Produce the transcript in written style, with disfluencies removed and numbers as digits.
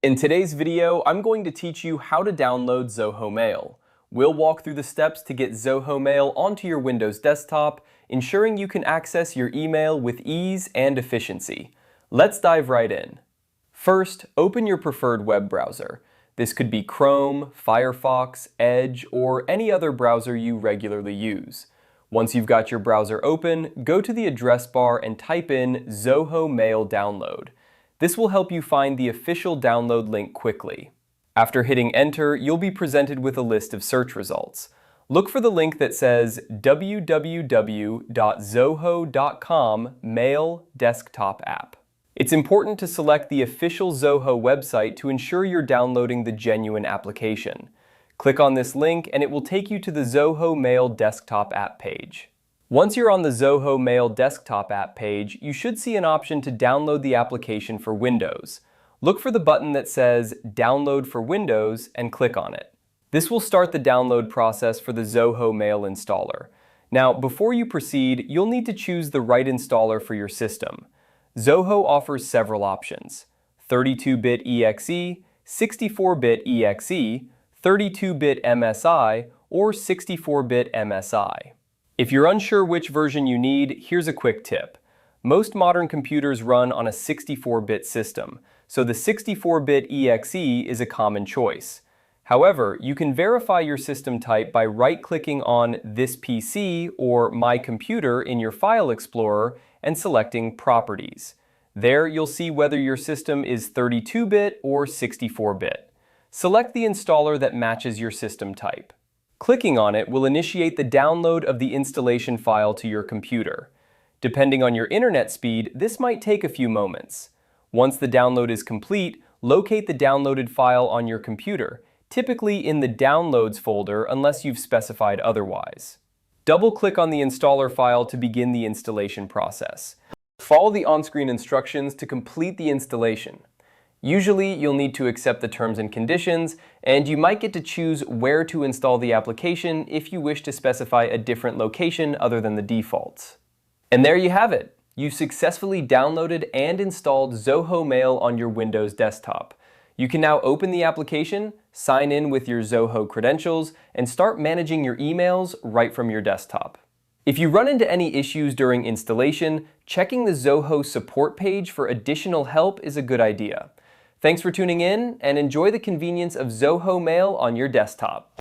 In today's video, I'm going to teach you how to download Zoho Mail. We'll walk through the steps to get Zoho Mail onto your Windows desktop, ensuring you can access your email with ease and efficiency. Let's dive right in. First, open your preferred web browser. This could be Chrome, Firefox, Edge, or any other browser you regularly use. Once you've got your browser open, go to the address bar and type in Zoho Mail Download. This will help you find the official download link quickly. After hitting enter, you'll be presented with a list of search results. Look for the link that says www.zoho.com Mail Desktop App. It's important to select the official Zoho website to ensure you're downloading the genuine application. Click on this link and it will take you to the Zoho Mail Desktop App page. Once you're on the Zoho Mail Desktop App page, you should see an option to download the application for Windows. Look for the button that says Download for Windows and click on it. This will start the download process for the Zoho Mail installer. Now, before you proceed, you'll need to choose the right installer for your system. Zoho offers several options: 32-bit EXE, 64-bit EXE, 32-bit MSI, or 64-bit MSI. If you're unsure which version you need, here's a quick tip. Most modern computers run on a 64-bit system, so the 64-bit EXE is a common choice. However, you can verify your system type by right-clicking on This PC or My Computer in your File Explorer and selecting Properties. There, you'll see whether your system is 32-bit or 64-bit. Select the installer that matches your system type. Clicking on it will initiate the download of the installation file to your computer. Depending on your internet speed, this might take a few moments. Once the download is complete, locate the downloaded file on your computer, typically in the Downloads folder unless you've specified otherwise. Double-click on the installer file to begin the installation process. Follow the on-screen instructions to complete the installation. Usually, you'll need to accept the terms and conditions, and you might get to choose where to install the application if you wish to specify a different location other than the defaults. And there you have it! You've successfully downloaded and installed Zoho Mail on your Windows desktop. You can now open the application, sign in with your Zoho credentials, and start managing your emails right from your desktop. If you run into any issues during installation, checking the Zoho support page for additional help is a good idea. Thanks for tuning in, and enjoy the convenience of Zoho Mail on your desktop.